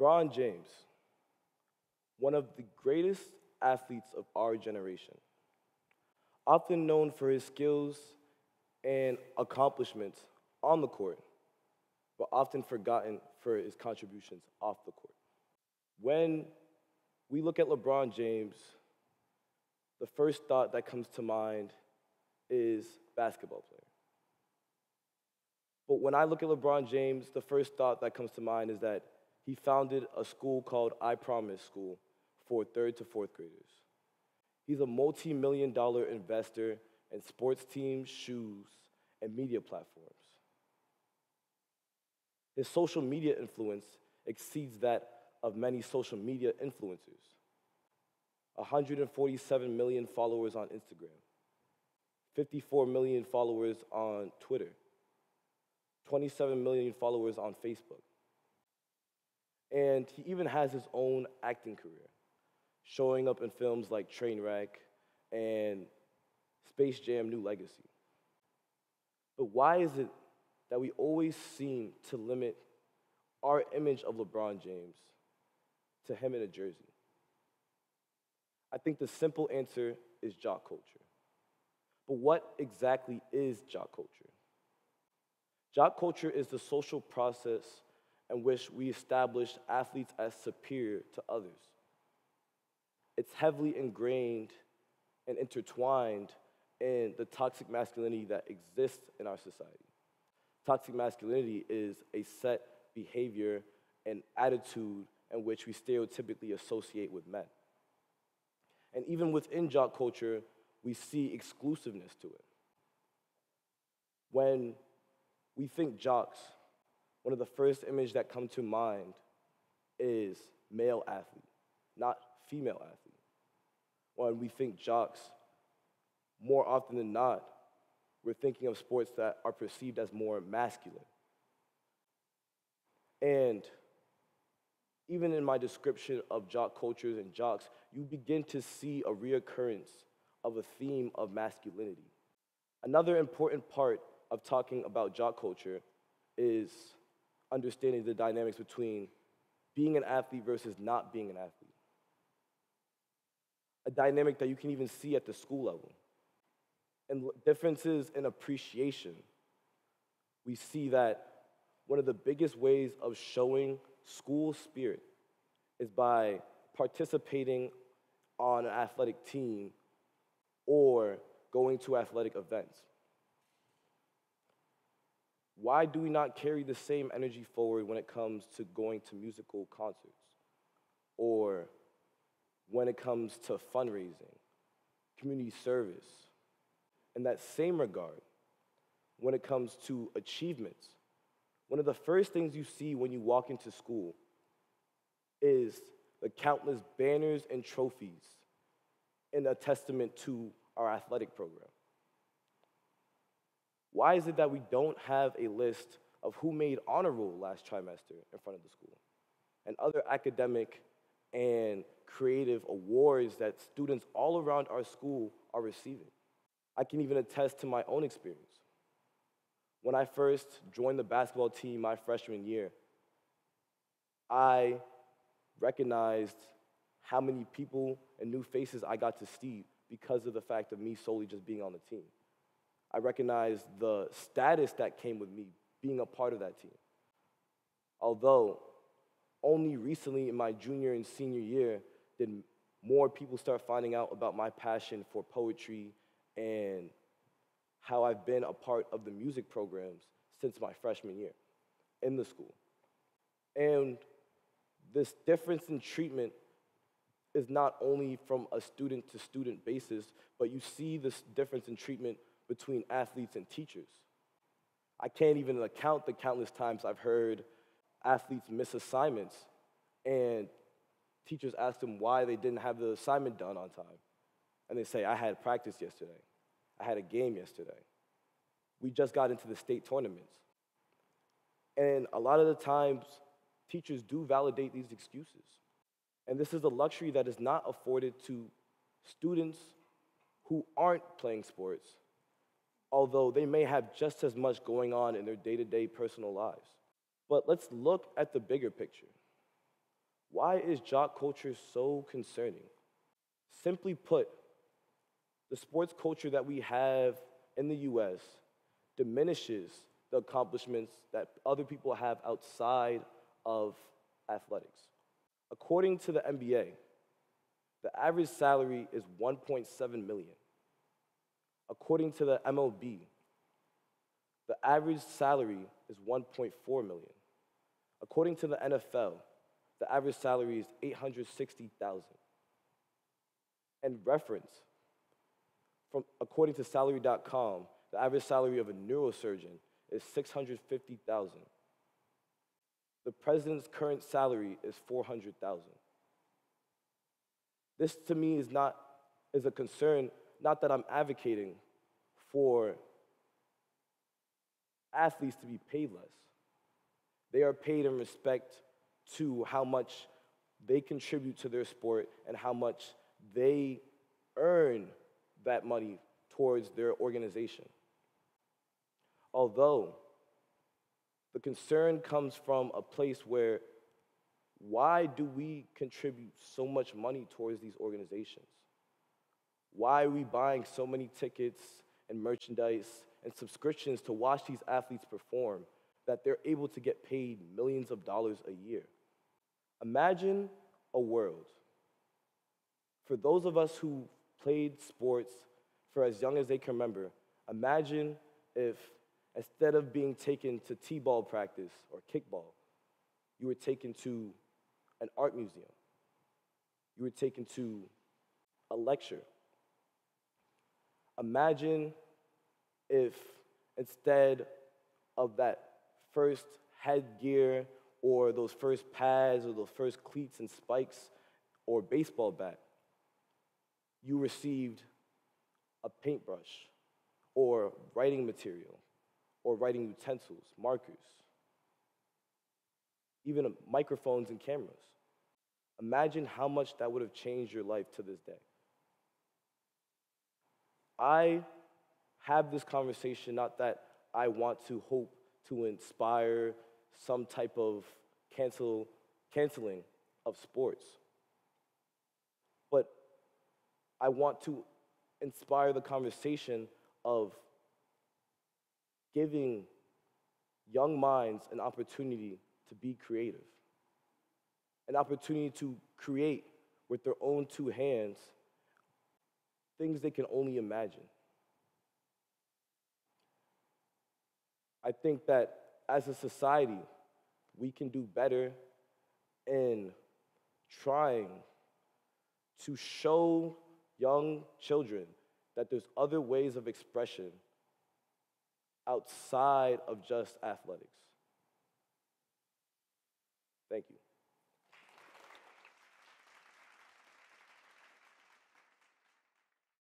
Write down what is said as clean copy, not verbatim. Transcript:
LeBron James, one of the greatest athletes of our generation, often known for his skills and accomplishments on the court, but often forgotten for his contributions off the court. When we look at LeBron James, the first thought that comes to mind is basketball player. But when I look at LeBron James, the first thought that comes to mind is that he founded a school called I Promise School for 3rd to 4th graders. He's a multi-million-dollar investor in sports teams, shoes, and media platforms. His social media influence exceeds that of many social media influencers. 147 million followers on Instagram, 54 million followers on Twitter, 27 million followers on Facebook. And he even has his own acting career, showing up in films like Trainwreck and Space Jam: New Legacy. But why is it that we always seem to limit our image of LeBron James to him in a jersey? I think the simple answer is jock culture. But what exactly is jock culture? Jock culture is the social process in which we establish athletes as superior to others. It's heavily ingrained and intertwined in the toxic masculinity that exists in our society. Toxic masculinity is a set behavior and attitude in which we stereotypically associate with men. And even within jock culture, we see exclusiveness to it. When we think jocks, one of the first images that come to mind is male athlete, not female athlete. When we think jocks, more often than not, we're thinking of sports that are perceived as more masculine. And even in my description of jock cultures and jocks, you begin to see a reoccurrence of a theme of masculinity. Another important part of talking about jock culture is understanding the dynamics between being an athlete versus not being an athlete. A dynamic that you can even see at the school level. And differences in appreciation. We see that one of the biggest ways of showing school spirit is by participating on an athletic team or going to athletic events. Why do we not carry the same energy forward when it comes to going to musical concerts or when it comes to fundraising, community service? In that same regard, when it comes to achievements, one of the first things you see when you walk into school is the countless banners and trophies in a testament to our athletic program. Why is it that we don't have a list of who made honor roll last trimester in front of the school and other academic and creative awards that students all around our school are receiving? I can even attest to my own experience. When I first joined the basketball team my freshman year, I recognized how many people and new faces I got to see because of the fact of me solely just being on the team. I recognized the status that came with me being a part of that team. Although only recently in my junior and senior year did more people start finding out about my passion for poetry and how I've been a part of the music programs since my freshman year in the school. And this difference in treatment is not only from a student-to-student basis, but you see this difference in treatment between athletes and teachers. I can't even account the countless times I've heard athletes miss assignments and teachers ask them why they didn't have the assignment done on time. And they say, I had practice yesterday. I had a game yesterday. We just got into the state tournaments. And a lot of the times, teachers do validate these excuses. And this is a luxury that is not afforded to students who aren't playing sports, although they may have just as much going on in their day-to-day personal lives. But let's look at the bigger picture. Why is jock culture so concerning? Simply put, the sports culture that we have in the US diminishes the accomplishments that other people have outside of athletics. According to the NBA, the average salary is 1.7 million. According to the MLB, the average salary is 1.4 million. According to the NFL, the average salary is 860,000. And reference, according to salary.com, the average salary of a neurosurgeon is 650,000. The president's current salary is 400,000. This to me is a concern, not that I'm advocating for athletes to be paid less. They are paid in respect to how much they contribute to their sport and how much they earn that money towards their organization. Although the concern comes from a place where, why do we contribute so much money towards these organizations? Why are we buying so many tickets and merchandise and subscriptions to watch these athletes perform that they're able to get paid millions of dollars a year? Imagine a world, for those of us who played sports for as young as they can remember, imagine if instead of being taken to t-ball practice or kickball, you were taken to an art museum. You were taken to a lecture. Imagine if instead of that first headgear or those first pads or those first cleats and spikes or baseball bat, you received a paintbrush or writing material or writing utensils, markers, even microphones and cameras. Imagine how much that would have changed your life to this day. I have this conversation not that I want to hope to inspire some type of canceling of sports, but I want to inspire the conversation of giving young minds an opportunity to be creative, an opportunity to create with their own two hands things they can only imagine. I think that as a society, we can do better in trying to show young children that there's other ways of expression outside of just athletics. Thank you.